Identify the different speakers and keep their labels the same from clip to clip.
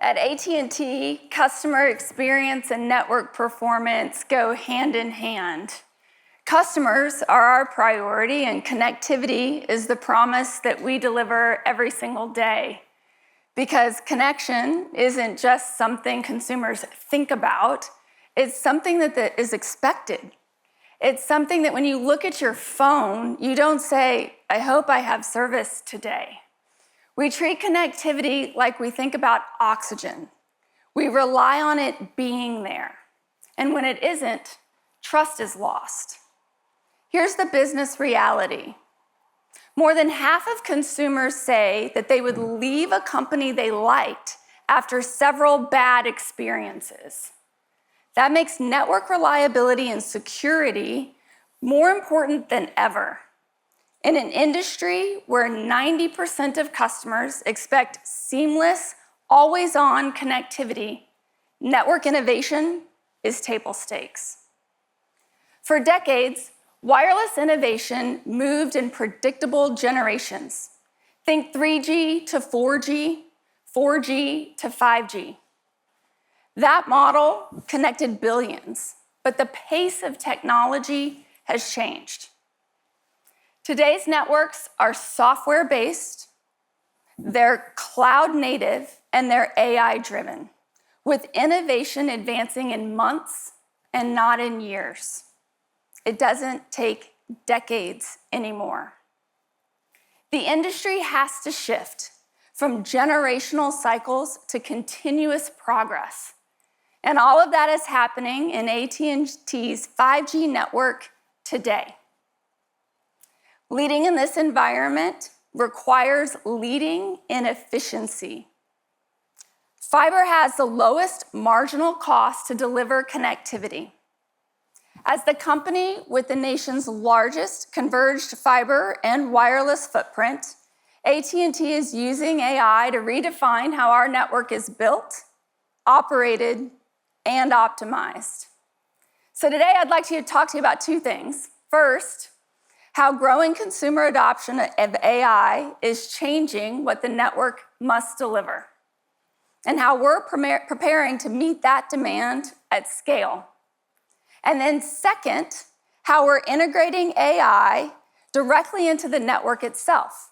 Speaker 1: At AT&T, customer experience and network performance go hand in hand. Customers are our priority, and connectivity is the promise that we deliver every single day. Because connection isn't just something consumers think about, it's something that is expected. It's something that when you look at your phone, you don't say, I hope I have service today. We treat connectivity like we think about oxygen. We rely on it being there. And when it isn't, trust is lost. Here's the business reality. More than half of consumers say that they would leave a company they liked after several bad experiences. That makes network reliability and security more important than ever. In an industry where 90% of customers expect seamless, always-on connectivity, network innovation is table stakes. For decades, wireless innovation moved in predictable generations. Think 3G to 4G, 4G to 5G. That model connected billions, but the pace of technology has changed. Today's networks are software-based, they're cloud-native, and they're AI-driven, with innovation advancing in months and not in years. It doesn't take decades anymore. The industry has to shift from generational cycles to continuous progress. And all of that is happening in AT&T's 5G network today. Leading in this environment requires leading in efficiency. Fiber has the lowest marginal cost to deliver connectivity. As the company with the nation's largest converged fiber and wireless footprint, AT&T is using AI to redefine how our network is built, operated, and optimized. So today I'd like to talk to you about two things. First, how growing consumer adoption of AI is changing what the network must deliver, and how we're preparing to meet that demand at scale. And then second, how we're integrating AI directly into the network itself.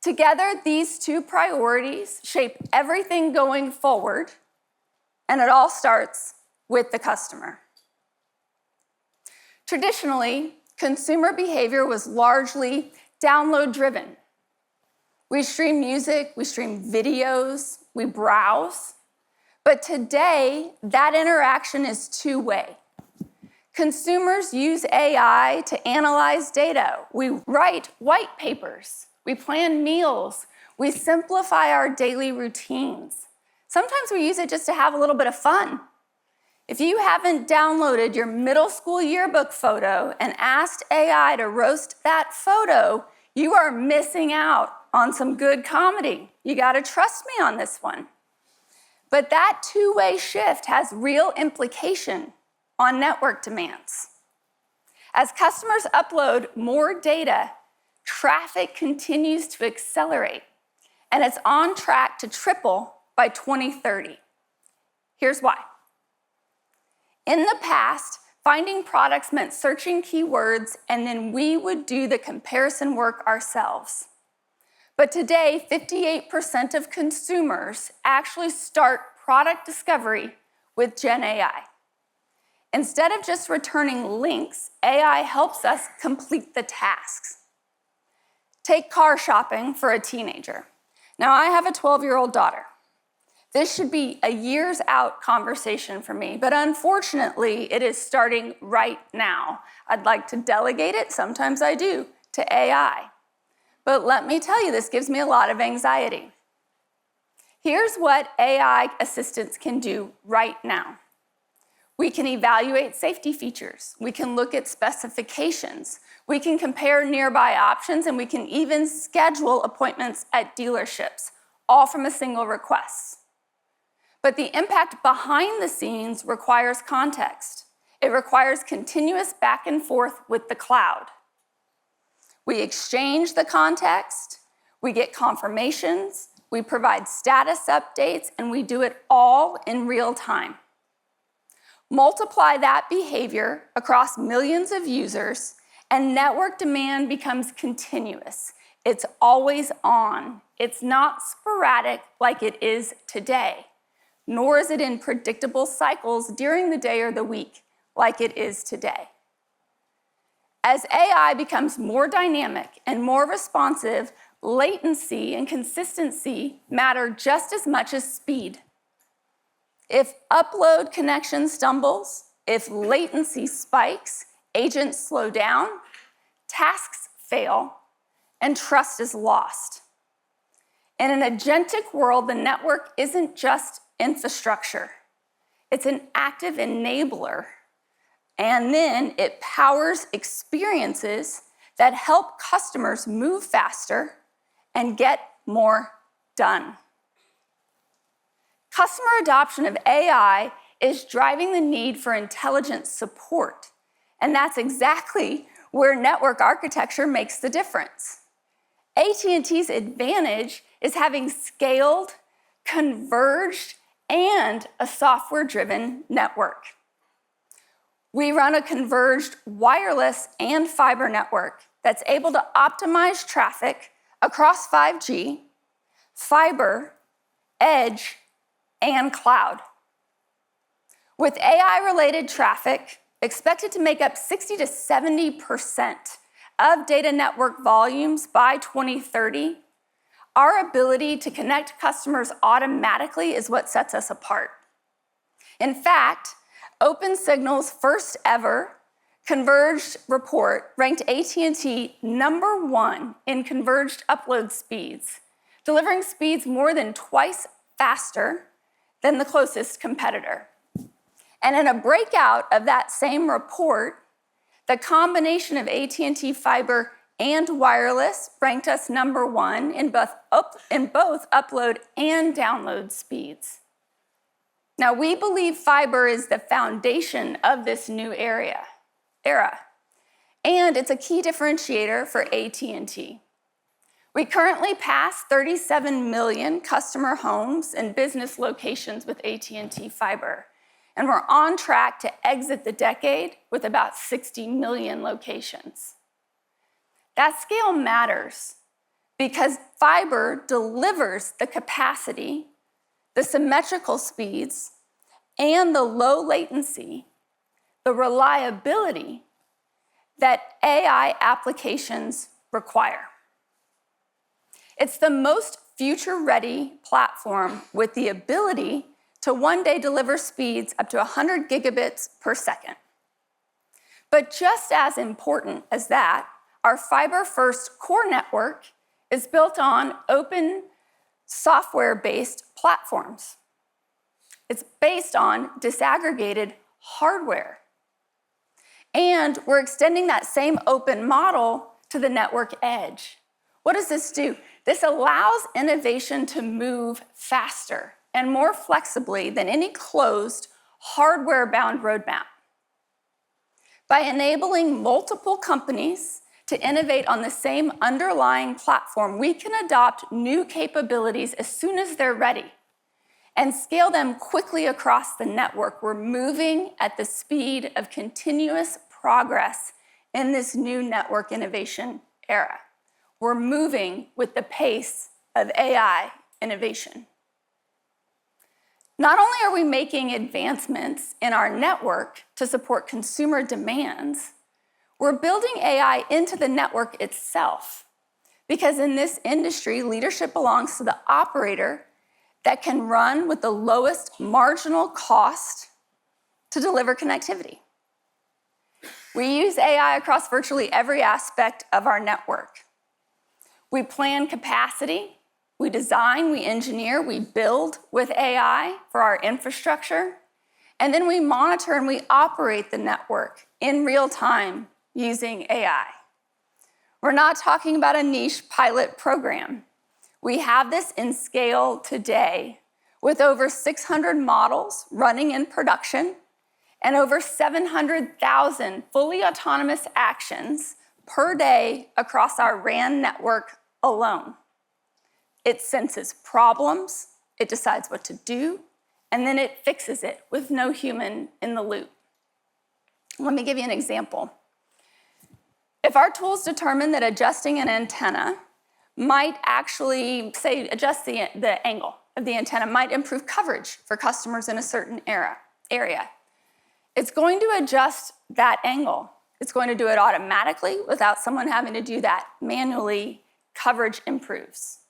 Speaker 1: Together, these two priorities shape everything going forward, and it all starts with the customer. Traditionally, consumer behavior was largely download-driven. We stream music, we stream videos, we browse. But today, that interaction is two-way. Consumers use AI to analyze data. We write white papers, we plan meals, we simplify our daily routines. Sometimes we use it just to have a little bit of fun. If you haven't downloaded your middle school yearbook photo and asked AI to roast that photo, you are missing out on some good comedy. You gotta trust me on this one. But that two-way shift has real implication on network demands. As customers upload more data, traffic continues to accelerate, and it's on track to triple by 2030. Here's why. In the past, finding products meant searching keywords, and then we would do the comparison work ourselves. But today, 58% of consumers actually start product discovery with Gen AI. Instead of just returning links, AI helps us complete the tasks. Take car shopping for a teenager. Now, I have a 12-year-old daughter. This should be a years out conversation for me, but unfortunately, it is starting right now. I'd like to delegate it, sometimes I do, to AI. But let me tell you, this gives me a lot of anxiety. Here's what AI assistants can do right now. We can evaluate safety features. We can look at specifications. We can compare nearby options, and we can even schedule appointments at dealerships, all from a single request. But the impact behind the scenes requires context. It requires continuous back and forth with the cloud. We exchange the context, we get confirmations, we provide status updates, and we do it all in real time. Multiply that behavior across millions of users, and network demand becomes continuous. It's always on. It's not sporadic like it is today, nor is it in predictable cycles during the day or the week like it is today. As AI becomes more dynamic and more responsive, latency and consistency matter just as much as speed. If upload connection stumbles, if latency spikes, agents slow down, tasks fail, and trust is lost. In an agentic world, the network isn't just infrastructure. It's an active enabler. And then it powers experiences that help customers move faster and get more done. Customer adoption of AI is driving the need for intelligent support, and that's exactly where network architecture makes the difference. AT&T's advantage is having scaled, converged, and a software-driven network. We run a converged wireless and fiber network that's able to optimize traffic across 5G, fiber, edge, and cloud. With AI-related traffic expected to make up 60 to 70% of data network volumes by 2030, our ability to connect customers automatically is what sets us apart. In fact, OpenSignal's first ever converged report ranked AT&T #1 in converged upload speeds, delivering speeds more than twice faster than the closest competitor. And in a breakout of that same report, the combination of AT&T fiber and wireless ranked us #1 in both upload and download speeds. Now, we believe fiber is the foundation of this new era, and it's a key differentiator for AT&T. We currently pass 37 million customer homes and business locations with AT&T fiber, and we're on track to exit the decade with about 60 million locations. That scale matters because fiber delivers the capacity, the symmetrical speeds, and the low latency, the reliability that AI applications require. It's the most future-ready platform with the ability to one day deliver speeds up to 100 gigabits per second. But just as important as that, our fiber-first core network is built on open software-based platforms. It's based on disaggregated hardware. And we're extending that same open model to the network edge. What does this do? This allows innovation to move faster and more flexibly than any closed, hardware-bound roadmap. By enabling multiple companies to innovate on the same underlying platform, we can adopt new capabilities as soon as they're ready and scale them quickly across the network. We're moving at the speed of continuous progress in this new network innovation era. We're moving with the pace of AI innovation. Not only are we making advancements in our network to support consumer demands, we're building AI into the network itself, because in this industry, leadership belongs to the operator that can run with the lowest marginal cost to deliver connectivity. We use AI across virtually every aspect of our network. We plan capacity, we design, we engineer, we build with AI for our infrastructure, and then we monitor and we operate the network in real time using AI. We're not talking about a niche pilot program. We have this in scale today with over 600 models running in production and over 700,000 fully autonomous actions per day across our RAN network alone. It senses problems, it decides what to do, and then it fixes it with no human in the loop. Let me give you an example. If our tools determine that adjusting an antenna might actually, say, adjust the angle of the antenna might improve coverage for customers in a certain area, it's going to adjust that angle. It's going to do it automatically without someone having to do that manually. Coverage improves.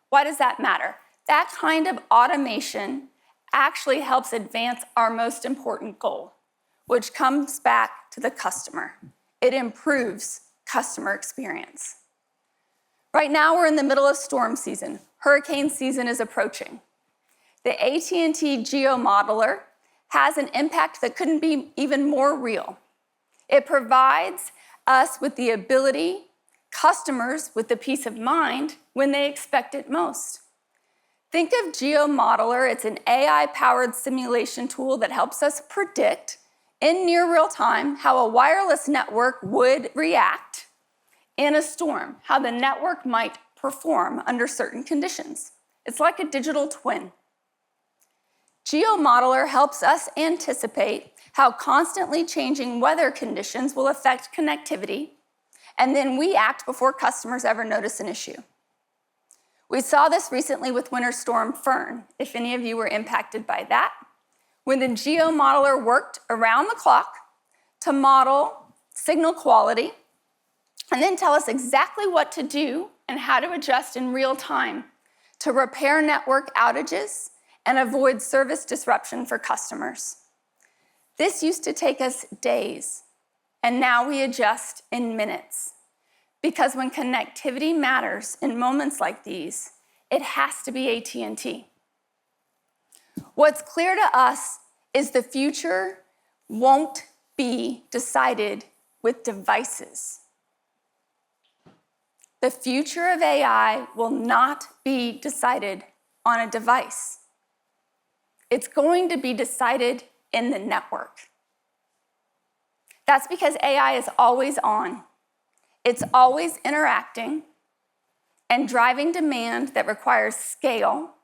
Speaker 1: Why does that matter? That kind of automation actually helps advance our most important goal, which comes back to the customer. It improves customer experience. Right now, we're in the middle of storm season. Hurricane season is approaching. The AT&T geomodeler has an impact that couldn't be even more real. It provides us with the ability, customers with the peace of mind when they expect it most. Think of geomodeler. It's an AI-powered simulation tool that helps us predict in near real time how a wireless network would react in a storm, how the network might perform under certain conditions. It's like a digital twin. Geomodeler helps us anticipate how constantly changing weather conditions will affect connectivity, and then we act before customers ever notice an issue. We saw this recently with Winter Storm Fern, if any of you were impacted by that, when the geomodeler worked around the clock to model signal quality and then tell us exactly what to do and how to adjust in real time to repair network outages and avoid service disruption for customers. This used to take us days, and now we adjust in minutes. Because when connectivity matters in moments like these, it has to be AT&T. What's clear to us is the future won't be decided with devices. The future of AI will not be decided on a device. It's going to be decided in the network. That's because AI is always on. It's always interacting and driving demand that requires scale,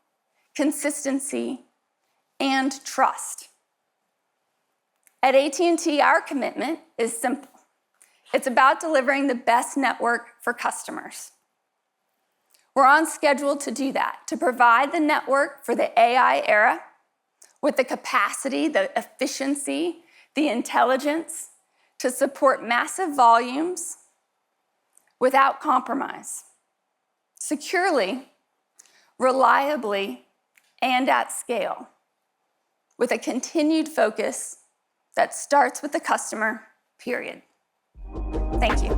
Speaker 1: consistency, and trust. At AT&T, our commitment is simple. It's about delivering the best network for customers. We're on schedule to do that, to provide the network for the AI era with the capacity, the efficiency, the intelligence to support massive volumes without compromise, securely, reliably, and at scale, with a continued focus that starts with the customer, period. Thank you.